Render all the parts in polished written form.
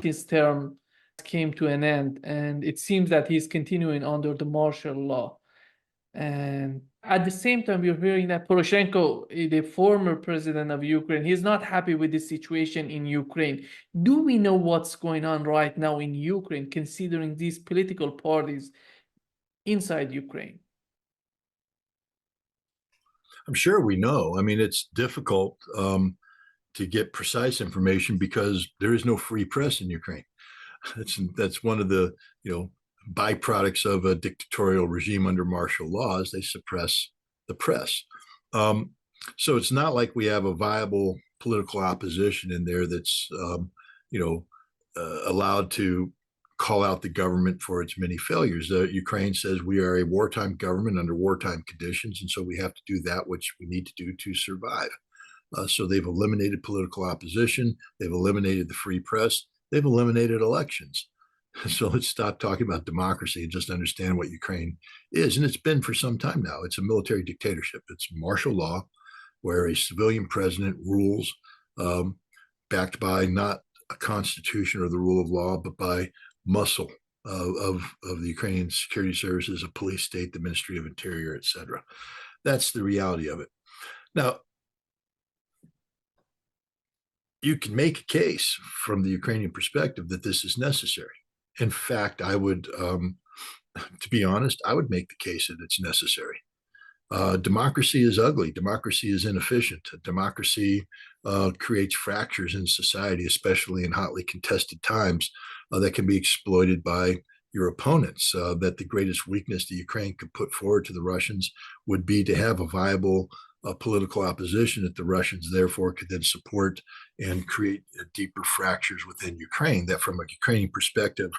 his term came to an end, and it seems that he's continuing under the martial law. And at the same time, we're hearing that Poroshenko, the former president of Ukraine, he's not happy with the situation in Ukraine. Do we know what's going on right now in Ukraine, considering these political parties inside Ukraine? I'm sure we know. I mean, it's difficult to get precise information because there is no free press in Ukraine. That's one of the byproducts of a dictatorial regime under martial law is they suppress the press. So it's not like we have a viable political opposition in there that's allowed to call out the government for its many failures. Ukraine says we are a wartime government under wartime conditions, and so we have to do that which we need to do to survive. So they've eliminated political opposition. They've eliminated the free press. They've eliminated elections. So let's stop talking about democracy and just understand what Ukraine is. And it's been for some time now. It's a military dictatorship. It's martial law where a civilian president rules backed by not a constitution or the rule of law, but by muscle of the Ukrainian security services, a police state, the Ministry of Interior, et cetera. That's the reality of it. Now, you can make a case from the Ukrainian perspective that this is necessary. In fact, I would, to be honest, I would make the case that it's necessary. Democracy is ugly. Democracy is inefficient. Democracy creates fractures in society, especially in hotly contested times, that can be exploited by your opponents. That the greatest weakness that Ukraine could put forward to the Russians would be to have a viable political opposition that the Russians therefore could then support and create deeper fractures within Ukraine. That from a Ukrainian perspective,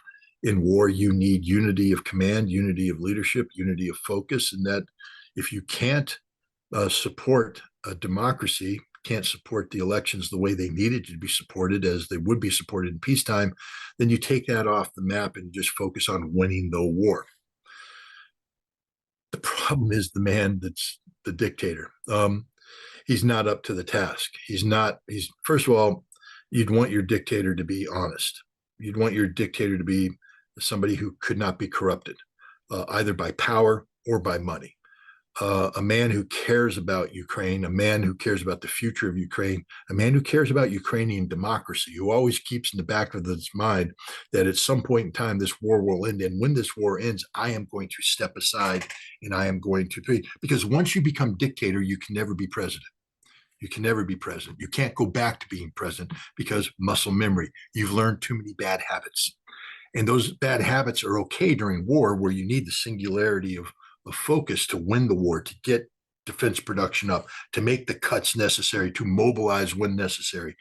in war, you need unity of command, unity of leadership, unity of focus, and that if you can't support a democracy, can't support the elections the way they needed to be supported as they would be supported in peacetime, then you take that off the map and just focus on winning the war. The problem is the man that's the dictator. He's not up to the task. He's first of all, you'd want your dictator to be honest. You'd want your dictator to be somebody who could not be corrupted, either by power or by money. A man who cares about Ukraine, a man who cares about the future of Ukraine, a man who cares about Ukrainian democracy, who always keeps in the back of his mind that at some point in time this war will end. And when this war ends, I am going to step aside and I am going to be, because once you become dictator, you can never be president. You can never be president. You can't go back to being president because muscle memory. You've learned too many bad habits. And those bad habits are okay during war where you need the singularity of focus to win the war, to get defense production up, to make the cuts necessary, to mobilize when necessary.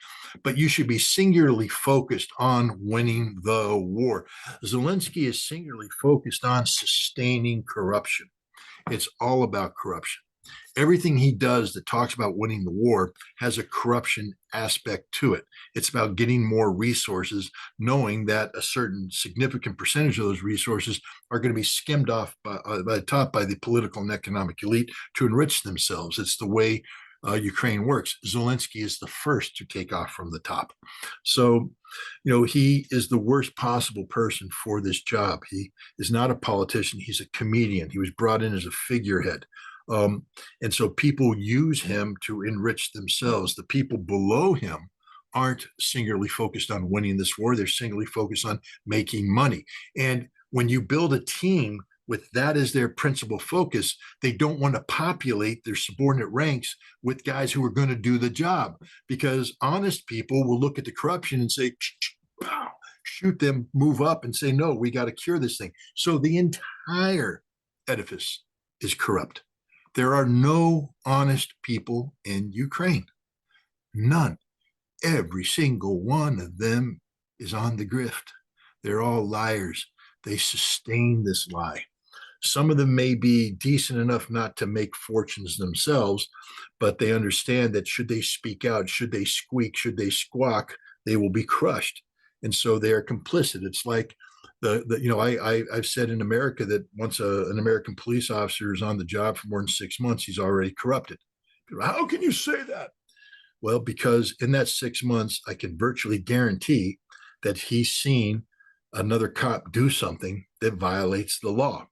But you should be singularly focused on winning the war. Zelensky is singularly focused on sustaining corruption. It's all about corruption. Everything he does that talks about winning the war has a corruption aspect to it. It's about getting more resources, knowing that a certain significant percentage of those resources are going to be skimmed off by the top by the political and economic elite to enrich themselves. It's the way Ukraine works. Zelensky is the first to take off from the top. So, he is the worst possible person for this job. He is not a politician. He's a comedian. He was brought in as a figurehead. And so people use him to enrich themselves. The people below him aren't singularly focused on winning this war. They're singularly focused on making money. And when you build a team with that as their principal focus, they don't want to populate their subordinate ranks with guys who are going to do the job, because honest people will look at the corruption and say, shoot them, move up and say, no, we got to cure this thing. So the entire edifice is corrupt. There are no honest people in Ukraine. None. Every single one of them is on the grift. They're all liars. They sustain this lie. Some of them may be decent enough not to make fortunes themselves, but they understand that should they speak out, should they squeak, should they squawk, they will be crushed. And so they are complicit. It's like I've said in America that once an American police officer is on the job for more than 6 months, he's already corrupted. How can you say that? Well, because in that 6 months, I can virtually guarantee that he's seen another cop do something that violates the law,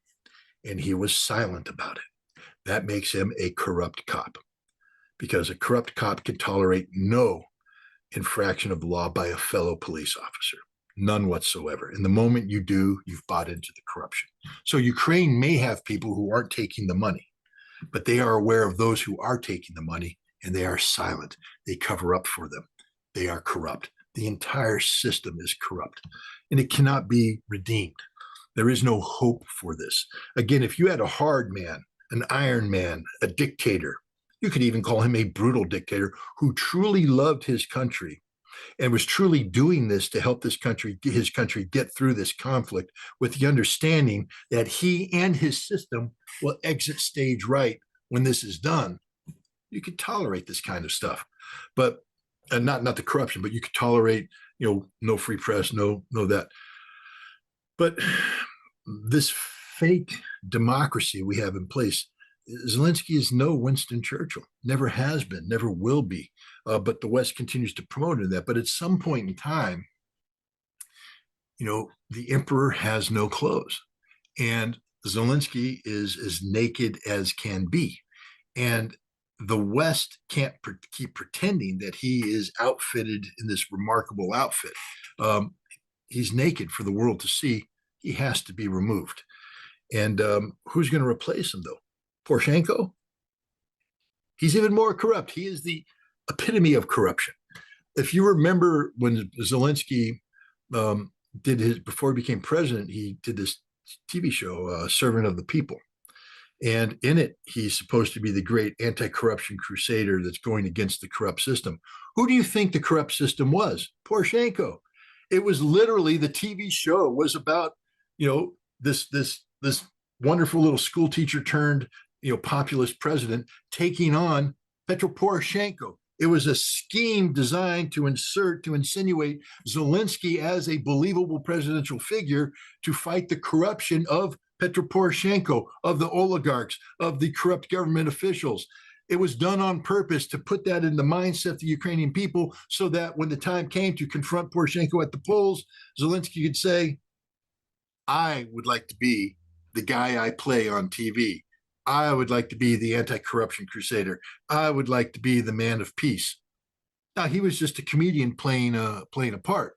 and he was silent about it. That makes him a corrupt cop, because a corrupt cop can tolerate no infraction of the law by a fellow police officer. None whatsoever. And the moment you do, you've bought into the corruption. So Ukraine may have people who aren't taking the money, but they are aware of those who are taking the money, and they are silent. They cover up for them. They are corrupt. The entire system is corrupt, and it cannot be redeemed. There is no hope for this. Again, if you had a hard man, an iron man, a dictator, you could even call him a brutal dictator who truly loved his country and was truly doing this to help his country get through this conflict, with the understanding that he and his system will exit stage right when this is done, you could tolerate this kind of stuff. But not the corruption, but you could tolerate, no free press, no that. But this fake democracy we have in place, Zelensky is no Winston Churchill, never has been, never will be. But the West continues to promote that. But at some point in time, the emperor has no clothes, and Zelensky is as naked as can be. And the West can't keep pretending that he is outfitted in this remarkable outfit. He's naked for the world to see. He has to be removed. And who's going to replace him, though? Poroshenko? He's even more corrupt. He is the epitome of corruption. If you remember when Zelensky before he became president, he did this TV show, Servant of the People. And in it, he's supposed to be the great anti-corruption crusader that's going against the corrupt system. Who do you think the corrupt system was? Poroshenko. It was literally, the TV show was about, this wonderful little school teacher turned, populist president taking on Petro Poroshenko. It was a scheme designed to insinuate Zelensky as a believable presidential figure to fight the corruption of Petro Poroshenko, of the oligarchs, of the corrupt government officials. It was done on purpose to put that in the mindset of the Ukrainian people, so that when the time came to confront Poroshenko at the polls, Zelensky could say, I would like to be the guy I play on TV. I would like to be the anti-corruption crusader. I would like to be the man of peace. Now, he was just a comedian playing a part.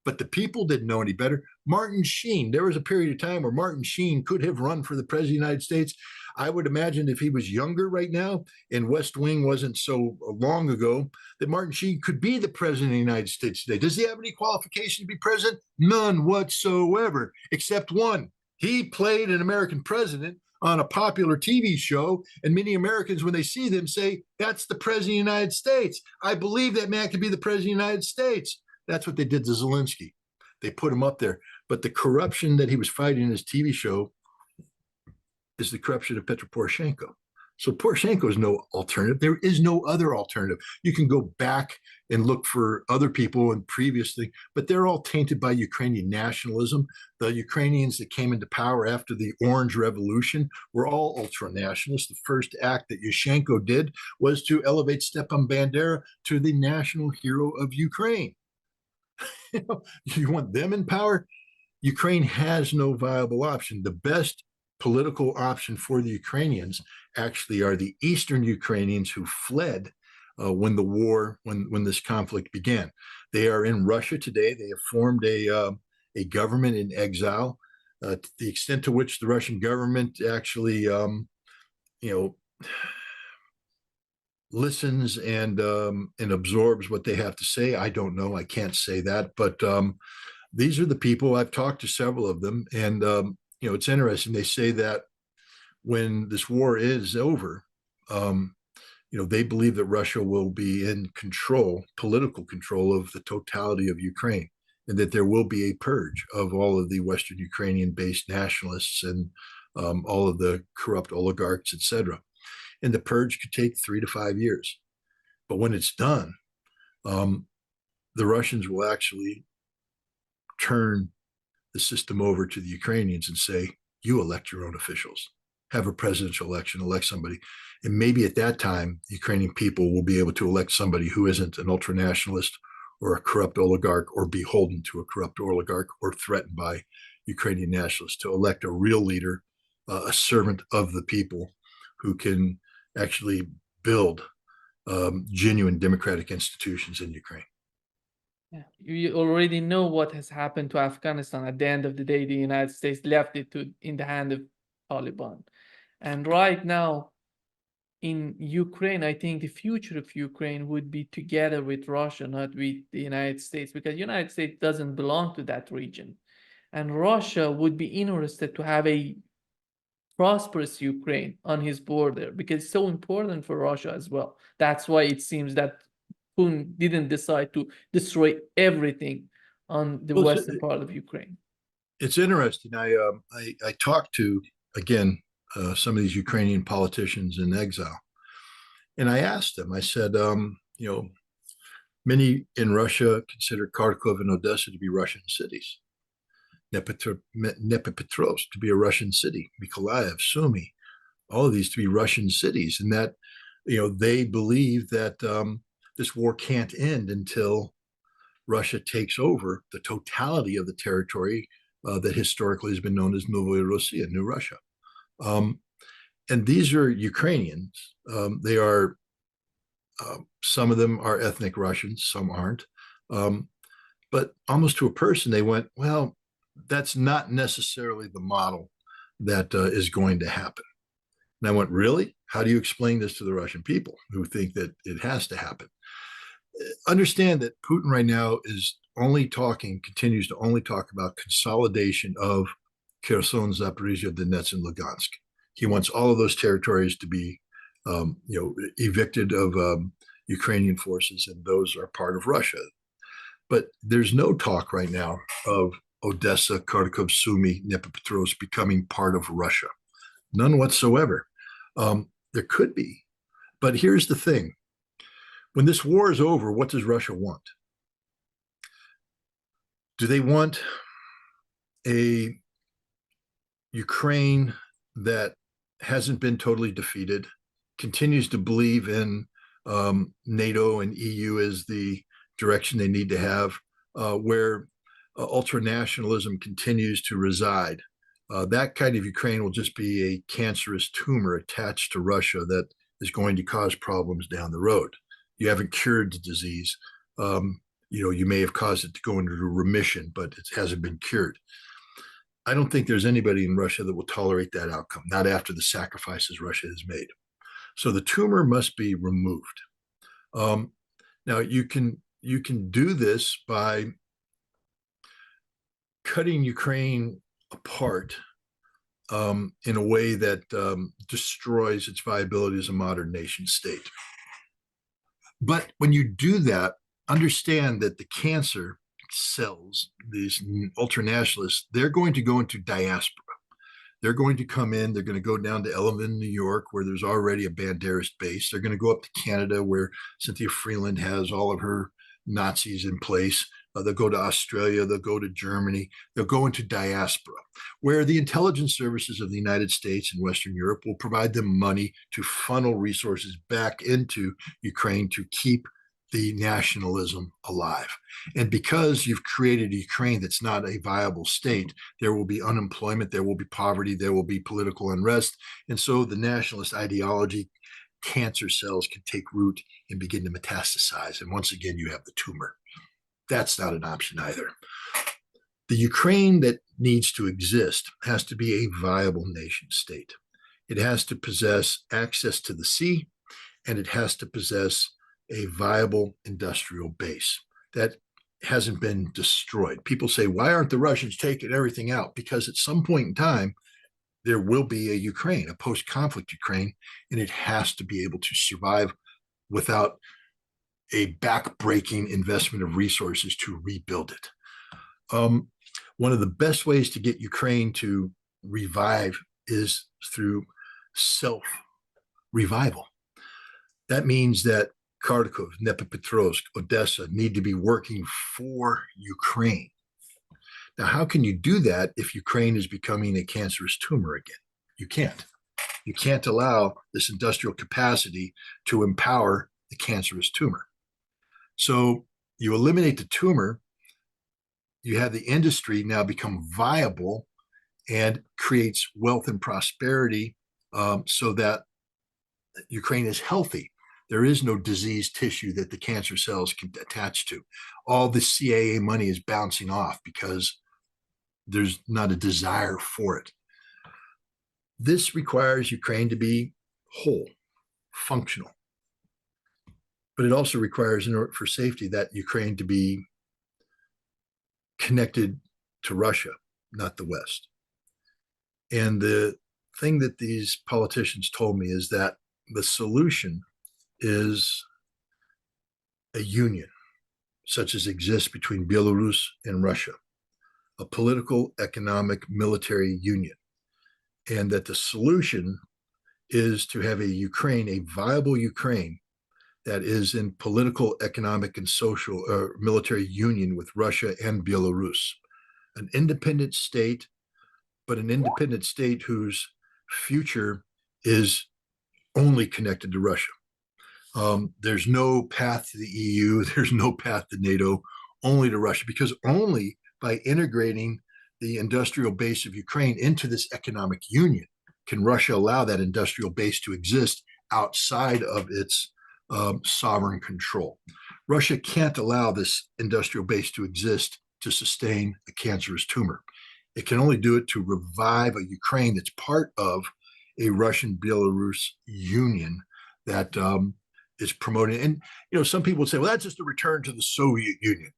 But the people didn't know any better. Martin Sheen, there was a period of time where Martin Sheen could have run for the president of the United States. I would imagine if he was younger right now, and West Wing wasn't so long ago, that Martin Sheen could be the president of the United States today. Does he have any qualification to be president? None whatsoever, except one. He played an American president on a popular TV show, and many Americans, when they see them, say, that's the president of the United States. I believe that man could be the president of the United States. That's what they did to Zelensky. They put him up there. But the corruption that he was fighting in his TV show is the corruption of Petro Poroshenko. So Poroshenko is no alternative. There is no other alternative. You can go back and look for other people and previously, but they're all tainted by Ukrainian nationalism. The Ukrainians that came into power after the Orange Revolution were all ultra-nationalists. The first act that Yushchenko did was to elevate Stepan Bandera to the national hero of Ukraine. You want them in power? Ukraine has no viable option. The best political option for the Ukrainians actually are the Eastern Ukrainians who fled when this conflict began. They are in Russia today. They have formed a government in exile. To the extent to which the Russian government actually, listens and absorbs what they have to say, I don't know. I can't say that, but these are the people. I've talked to several of them, and it's interesting. They say that when this war is over, they believe that Russia will be in control, political control of the totality of Ukraine, and that there will be a purge of all of the Western Ukrainian-based nationalists and all of the corrupt oligarchs, etc. And the purge could take 3 to 5 years. But when it's done, the Russians will actually turn the system over to the Ukrainians and say, you elect your own officials, have a presidential election, elect somebody. And maybe at that time, the Ukrainian people will be able to elect somebody who isn't an ultranationalist or a corrupt oligarch or beholden to a corrupt oligarch or threatened by Ukrainian nationalists, to elect a real leader, a servant of the people who can actually build genuine democratic institutions in Ukraine. Yeah. You already know what has happened to Afghanistan. At the end of the day, the United States left it in the hand of Taliban. And right now, in Ukraine, I think the future of Ukraine would be together with Russia, not with the United States, because the United States doesn't belong to that region. And Russia would be interested to have a prosperous Ukraine on his border because it's so important for Russia as well. That's why it seems that Putin didn't decide to destroy everything on the Well, western part of Ukraine. it's interesting. I talked to, again, some of these Ukrainian politicians in exile, and I asked them. I said, many in Russia consider Kharkov and Odessa to be Russian cities, Dnipropetrovsk to be a Russian city, Mykolaiv, Sumy, all of these to be Russian cities, and that they believe that this war can't end until Russia takes over the totality of the territory that historically has been known as Novaya Russia, New Russia. And these are Ukrainians. They are, some of them are ethnic Russians, some aren't. But almost to a person, they went, well, that's not necessarily the model that is going to happen. And I went, really? How do you explain this to the Russian people who think that it has to happen? Understand that Putin right now is continues to only talk about consolidation of Kherson, Zaporizhia, Donetsk, and Lugansk. He wants all of those territories to be, evicted of Ukrainian forces, and those are part of Russia. But there's no talk right now of Odessa, Kharkov, Sumy, Dnipropetrovsk becoming part of Russia. None whatsoever. There could be. But here's the thing. When this war is over, what does Russia want? Do they want a Ukraine that hasn't been totally defeated, continues to believe in NATO and EU as the direction they need to have, where ultranationalism continues to reside? That kind of Ukraine will just be a cancerous tumor attached to Russia that is going to cause problems down the road. You haven't cured the disease. You may have caused it to go into remission, but it hasn't been cured. I don't think there's anybody in Russia that will tolerate that outcome, not after the sacrifices Russia has made. So the tumor must be removed. Now you can do this by cutting Ukraine apart in a way that destroys its viability as a modern nation state. But when you do that, understand that the cancer cells, these ultranationalists, they're going to go into diaspora. They're going to come in, they're going to go down to Ellenville, New York, where there's already a Banderist base. They're going to go up to Canada, where Cynthia Freeland has all of her Nazis in place. They'll go to Australia, they'll go to Germany, they'll go into diaspora, where the intelligence services of the United States and Western Europe will provide them money to funnel resources back into Ukraine to keep the nationalism alive. And because you've created a Ukraine that's not a viable state, there will be unemployment, there will be poverty, there will be political unrest. And so the nationalist ideology, cancer cells can take root and begin to metastasize. And once again, you have the tumor. That's not an option either. The Ukraine that needs to exist has to be a viable nation state. It has to possess access to the sea, and it has to possess a viable industrial base that hasn't been destroyed. People say, why aren't the Russians taking everything out? Because at some point in time, there will be a Ukraine, a post-conflict Ukraine, and it has to be able to survive without a back-breaking investment of resources to rebuild it. One of the best ways to get Ukraine to revive is through self-revival. That means that Kharkov, Dnipropetrovsk, Odessa need to be working for Ukraine. Now, how can you do that if Ukraine is becoming a cancerous tumor again? You can't. You can't allow this industrial capacity to empower the cancerous tumor. So you eliminate the tumor, you have the industry now become viable and creates wealth and prosperity, so that Ukraine is healthy. There is no diseased tissue that the cancer cells can attach to. All the CIA money is bouncing off because there's not a desire for it. This requires Ukraine to be whole, functional. But it also requires, in order for safety, that Ukraine to be connected to Russia, not the West. And the thing that these politicians told me is that the solution is a union, such as exists between Belarus and Russia, a political, economic, military union. And that the solution is to have a Ukraine, a viable Ukraine, that is in political, economic, and social military union with Russia and Belarus. An independent state, but an independent state whose future is only connected to Russia. There's no path to the EU, there's no path to NATO, only to Russia, because only by integrating the industrial base of Ukraine into this economic union can Russia allow that industrial base to exist outside of its sovereign control. Russia can't allow this industrial base to exist to sustain a cancerous tumor. It can only do it to revive a Ukraine that's part of a Russian-Belarus union that is promoting. And some people would say, well, that's just a return to the Soviet Union.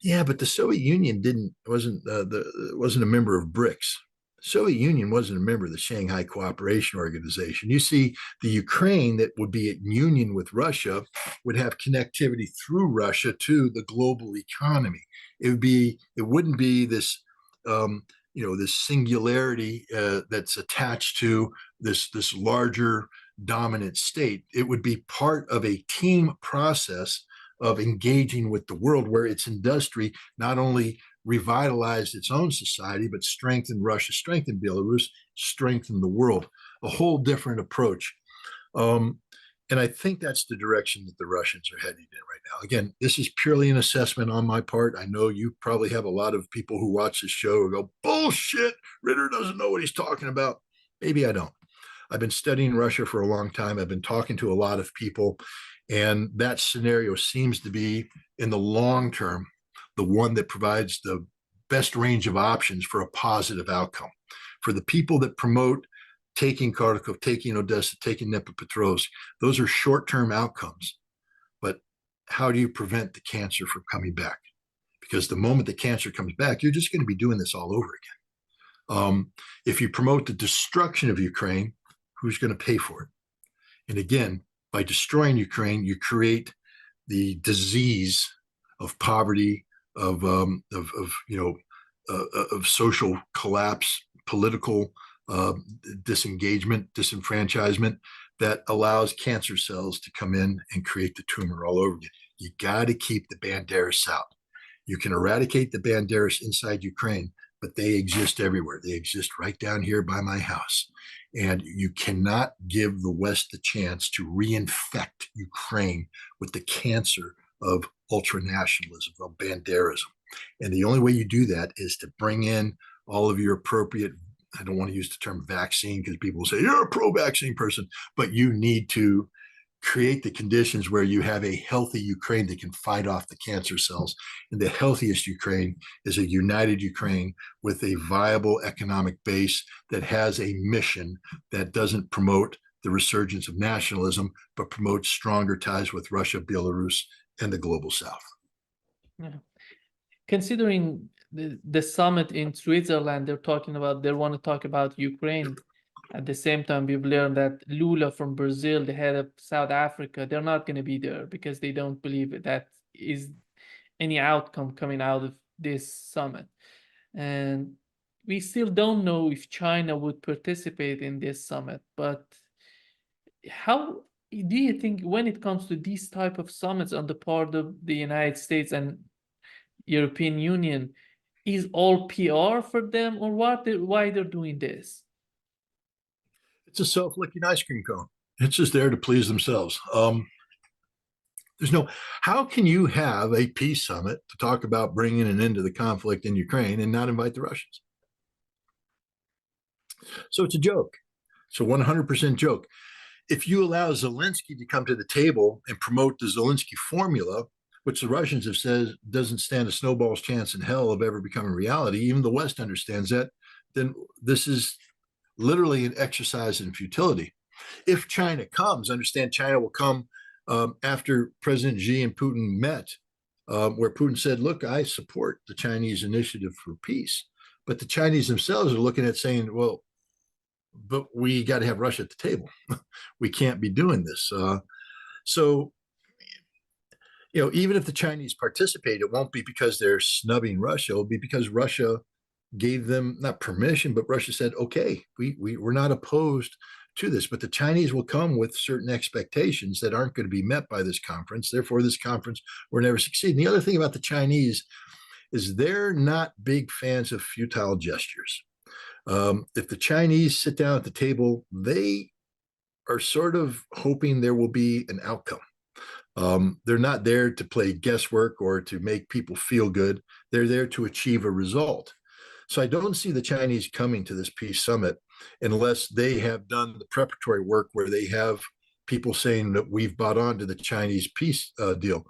Yeah, but the Soviet Union wasn't a member of BRICS. The Soviet Union wasn't a member of the Shanghai Cooperation Organization. You see, the Ukraine that would be in union with Russia would have connectivity through Russia to the global economy. It wouldn't be this this singularity that's attached to this larger dominant state. It would be part of a team process of engaging with the world, where its industry not only revitalized its own society, but strengthened Russia, strengthened Belarus, strengthened the world. A whole different approach. And I think that's the direction that the Russians are heading in right now. Again, this is purely an assessment on my part. I know you probably have a lot of people who watch this show who go, bullshit, Ritter doesn't know what he's talking about. Maybe I don't. I've been studying Russia for a long time. I've been talking to a lot of people, and that scenario seems to be, in the long term, the one that provides the best range of options for a positive outcome. For the people that promote taking Kharkov, taking Odessa, taking Dnipropetrovsk, those are short-term outcomes. But how do you prevent the cancer from coming back? Because the moment the cancer comes back, you're just going to be doing this all over again. If you promote the destruction of Ukraine, who's going to pay for it? And again, by destroying Ukraine, you create the disease of poverty, of social collapse, political disengagement, disenfranchisement, that allows cancer cells to come in and create the tumor all over again. You got to keep the Banderas out. You can eradicate the Banderas inside Ukraine, but they exist everywhere. They exist right down here by my house. And you cannot give the West the chance to reinfect Ukraine with the cancer of ultranationalism, of Banderism. And the only way you do that is to bring in all of your appropriate, I don't want to use the term vaccine because people will say, you're a pro-vaccine person, but you need to create the conditions where you have a healthy Ukraine that can fight off the cancer cells. And the healthiest Ukraine is a united Ukraine with a viable economic base that has a mission that doesn't promote the resurgence of nationalism, but promotes stronger ties with Russia, Belarus, and the global South. Yeah. Considering the summit in Switzerland, they want to talk about Ukraine. At the same time, we've learned that Lula from Brazil, the head of South Africa, they're not going to be there because they don't believe that is any outcome coming out of this summit. And we still don't know if China would participate in this summit. But how do you think, when it comes to these type of summits on the part of the United States and European Union, is all PR for them, or why they're doing this? It's a self-licking ice cream cone. It's just there to please themselves. There's no, how can you have a peace summit to talk about bringing an end to the conflict in Ukraine and not invite the Russians? So it's a joke. It's a 100% joke. If you allow Zelensky to come to the table and promote the Zelensky formula, which the Russians have said doesn't stand a snowball's chance in hell of ever becoming reality, even the West understands that, then this is literally an exercise in futility. If China comes, understand China will come after President Xi and Putin met, where Putin said, look, I support the Chinese initiative for peace. But the Chinese themselves are looking at saying, well, but we got to have Russia at the table. We can't be doing this. So, even if the Chinese participate, it won't be because they're snubbing Russia. It'll be because Russia gave them not permission, but Russia said, okay, we're not opposed to this. But the Chinese will come with certain expectations that aren't going to be met by this conference. Therefore, this conference will never succeed. And the other thing about the Chinese is they're not big fans of futile gestures. If the Chinese sit down at the table, they are sort of hoping there will be an outcome. They're not there to play guesswork or to make people feel good. They're there to achieve a result. So I don't see the Chinese coming to this peace summit unless they have done the preparatory work where they have people saying that we've bought on to the Chinese peace deal.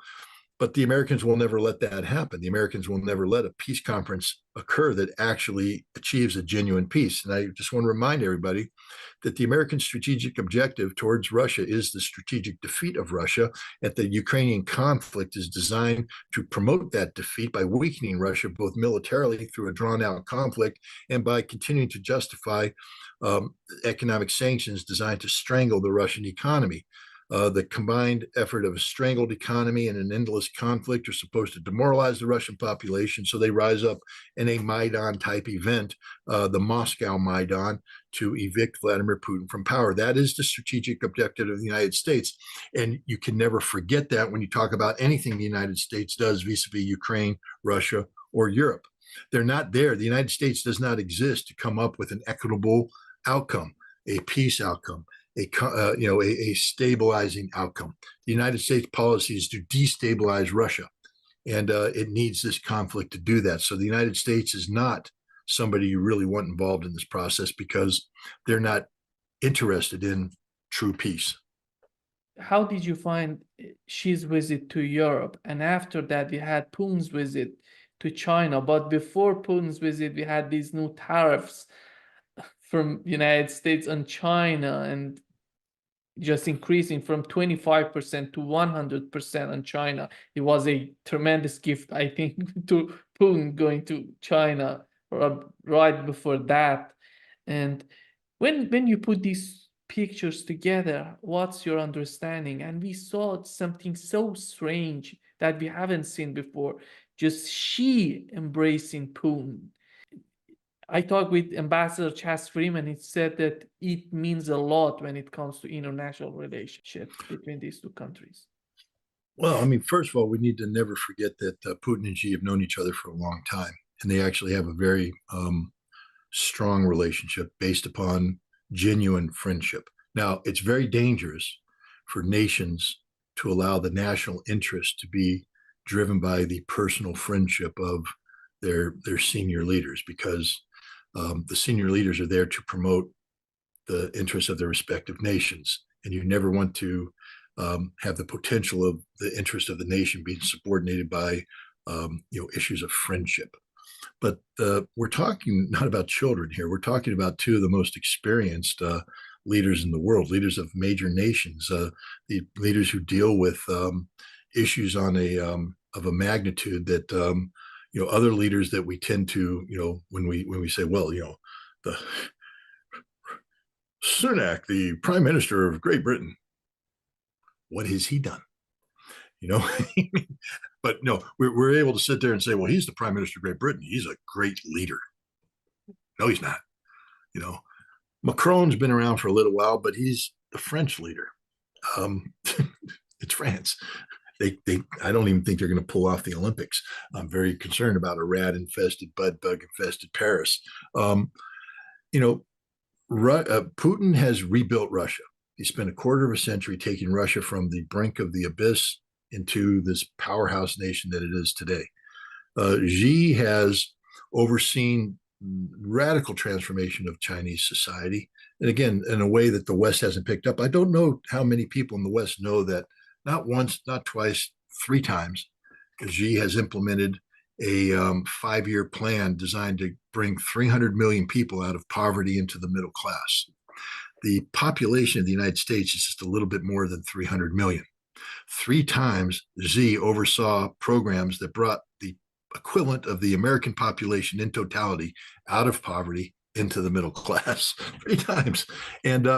But the Americans will never let that happen. The Americans will never let a peace conference occur that actually achieves a genuine peace. And I just want to remind everybody that the American strategic objective towards Russia is the strategic defeat of Russia. And the Ukrainian conflict is designed to promote that defeat by weakening Russia, both militarily through a drawn-out conflict and by continuing to justify economic sanctions designed to strangle the Russian economy. The combined effort of a strangled economy and an endless conflict are supposed to demoralize the Russian population, so they rise up in a Maidan-type event, the Moscow Maidan, to evict Vladimir Putin from power. That is the strategic objective of the United States, and you can never forget that when you talk about anything the United States does vis-a-vis Ukraine, Russia, or Europe. They're not there. The United States does not exist to come up with an equitable outcome, a peace outcome, a stabilizing outcome. The United States policy is to destabilize Russia, and it needs this conflict to do that. So the United States is not somebody you really want involved in this process because they're not interested in true peace. How did you find Xi's visit to Europe? And after that, we had Putin's visit to China. But before Putin's visit, we had these new tariffs from United States on China, and just increasing from 25% to 100% on China. It was a tremendous gift, I think, to Putin going to China right before that. And when you put these pictures together, what's your understanding? And we saw something so strange that we haven't seen before, just Xi embracing Putin. I talked with Ambassador Chas Freeman. He said that it means a lot when it comes to international relationship between these two countries. Well, I mean, first of all, we need to never forget that Putin and Xi have known each other for a long time, and they actually have a very strong relationship based upon genuine friendship. Now, it's very dangerous for nations to allow the national interest to be driven by the personal friendship of their senior leaders, because the senior leaders are there to promote the interests of their respective nations, and you never want to have the potential of the interest of the nation being subordinated by issues of friendship. But we're talking not about children here. We're talking about two of the most experienced leaders in the world, leaders of major nations, the leaders who deal with issues on of a magnitude that other leaders that we tend to, when we say, well, the Sunak, the Prime Minister of Great Britain, what has he done? But no, we're able to sit there and say, well, he's the Prime Minister of Great Britain. He's a great leader. No, he's not. Macron's been around for a little while, but he's the French leader. It's France. I don't even think they're going to pull off the Olympics. I'm very concerned about a rat-infested, bug-infested Paris. Putin has rebuilt Russia. He spent a quarter of a century taking Russia from the brink of the abyss into this powerhouse nation that it is today. Xi has overseen radical transformation of Chinese society. And again, in a way that the West hasn't picked up. I don't know how many people in the West know that not once, not twice, 3 times, Xi has implemented a 5-year plan designed to bring 300 million people out of poverty into the middle class. The population of the United States is just a little bit more than 300 million. 3 times Xi oversaw programs that brought the equivalent of the American population in totality out of poverty into the middle class 3 times. And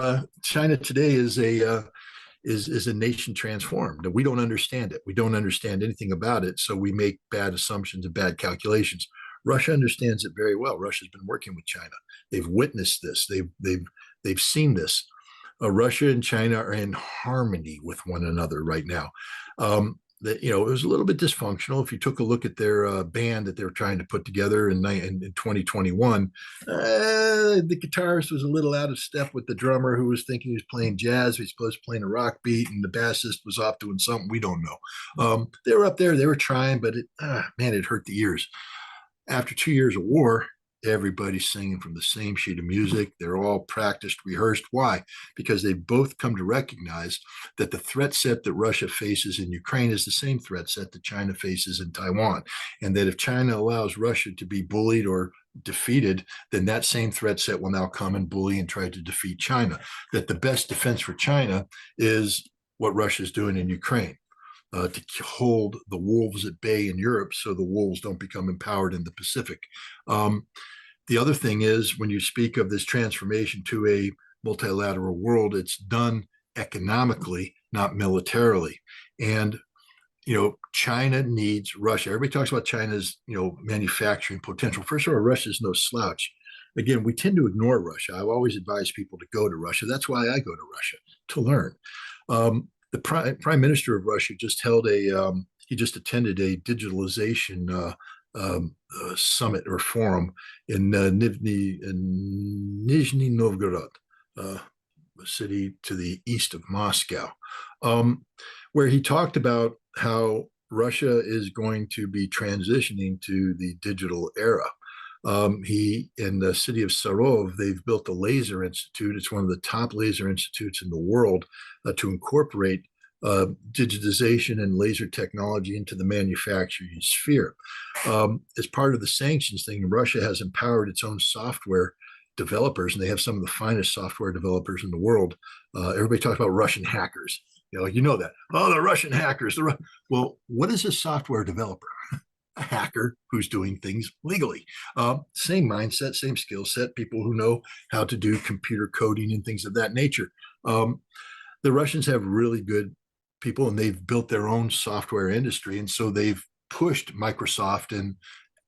China today is a nation transformed. We don't understand it. We don't understand anything about it. So we make bad assumptions and bad calculations. Russia understands it very well. Russia's been working with China. They've witnessed this. They've seen this. Russia and China are in harmony with one another right now. That it was a little bit dysfunctional. If you took a look at their band that they were trying to put together in 2021, the guitarist was a little out of step with the drummer, who was thinking he was playing jazz. He was supposed to be playing a rock beat, and the bassist was off doing something we don't know. They were up there, they were trying, but it hurt the ears. After 2 years of war, everybody's singing from the same sheet of music. They're all practiced, rehearsed. Why? Because they've both come to recognize that the threat set that Russia faces in Ukraine is the same threat set that China faces in Taiwan. And that if China allows Russia to be bullied or defeated, then that same threat set will now come and bully and try to defeat China. That the best defense for China is what Russia's doing in Ukraine. To hold the wolves at bay in Europe so the wolves don't become empowered in the Pacific. The other thing is, when you speak of this transformation to a multilateral world, it's done economically, not militarily. And China needs Russia. Everybody talks about China's manufacturing potential. First of all, Russia's no slouch. Again, we tend to ignore Russia. I've always advised people to go to Russia. That's why I go to Russia, to learn. The prime minister of Russia just he just attended a digitalization summit or forum in Nizhny Novgorod, a city to the east of Moscow, where he talked about how Russia is going to be transitioning to the digital era. He, in the city of Sarov, they've built a laser institute. It's one of the top laser institutes in the world to incorporate digitization and laser technology into the manufacturing sphere. As part of the sanctions thing, Russia has empowered its own software developers, and they have some of the finest software developers in the world. Everybody talks about Russian hackers. You know that. Oh, the Russian hackers. Well, what is a software developer? A hacker who's doing things legally. Same mindset, same skill set, people who know how to do computer coding and things of that nature. The Russians have really good people, and they've built their own software industry. And so they've pushed Microsoft and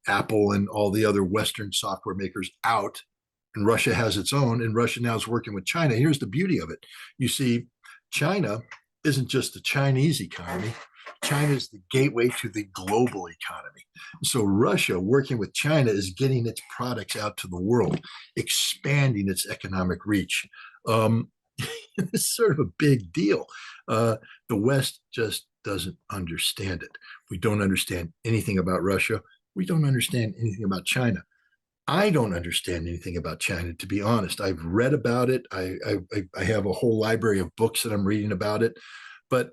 Apple and all the other Western software makers out. And Russia has its own, and Russia now is working with China. Here's the beauty of it. You see, China isn't just the Chinese economy. China is the gateway to the global economy. So Russia, working with China, is getting its products out to the world, expanding its economic reach. It's sort of a big deal. The West just doesn't understand it. We don't understand anything about Russia. We don't understand anything about China. I don't understand anything about China, to be honest. I've read about it. I have a whole library of books that I'm reading about it. But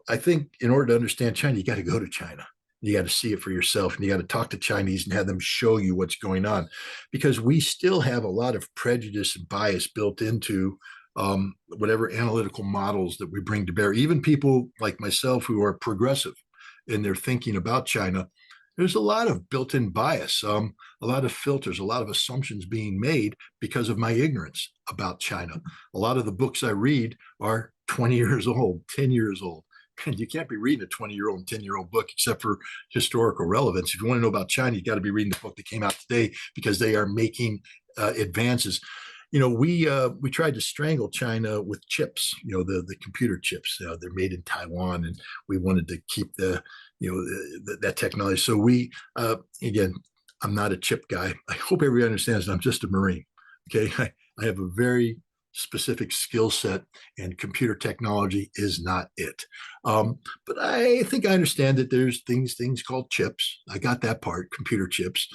I think in order to understand China, you got to go to China. You got to see it for yourself, and you got to talk to Chinese and have them show you what's going on, because we still have a lot of prejudice and bias built into whatever analytical models that we bring to bear. Even people like myself who are progressive in their thinking about China, there's a lot of built-in bias, a lot of filters, a lot of assumptions being made because of my ignorance about China. A lot of the books I read are 20 years old, 10 years old. And you can't be reading a 20-year-old and 10-year-old book except for historical relevance. If you want to know about China, you got to be reading the book that came out today, because they are making advances. We tried to strangle China with chips, the computer chips. They're made in Taiwan, and we wanted to keep that technology. So again, I'm not a chip guy. I hope everybody understands that I'm just a Marine. Okay. I have a very specific skill set, and computer technology is not it. But I think I understand that there's things called chips. I got that part, computer chips,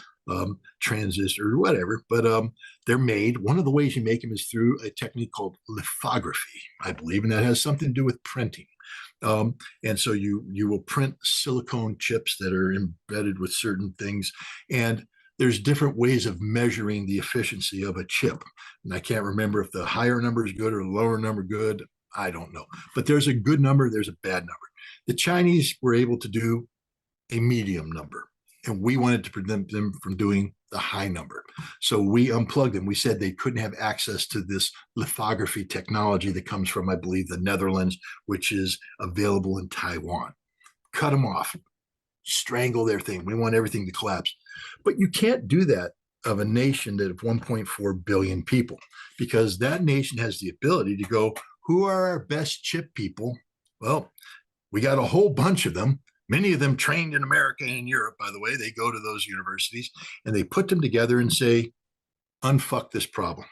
transistor, whatever. But they're made. One of the ways you make them is through a technique called lithography, I believe, and that has something to do with printing. And so you will print silicone chips that are embedded with certain things, and there's different ways of measuring the efficiency of a chip. And I can't remember if the higher number is good or the lower number good. I don't know. But there's a good number, there's a bad number. The Chinese were able to do a medium number, and we wanted to prevent them from doing the high number. So we unplugged them. We said they couldn't have access to this lithography technology that comes from, I believe, the Netherlands, which is available in Taiwan. Cut them off, strangle their thing. We want everything to collapse. But you can't do that of a nation that of 1.4 billion people, because that nation has the ability to go, who are our best chip people? Well, we got a whole bunch of them. Many of them trained in America and Europe, by the way. They go to those universities and they put them together and say, unfuck this problem.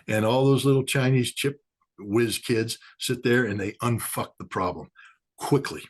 And all those little Chinese chip whiz kids sit there and they unfuck the problem quickly.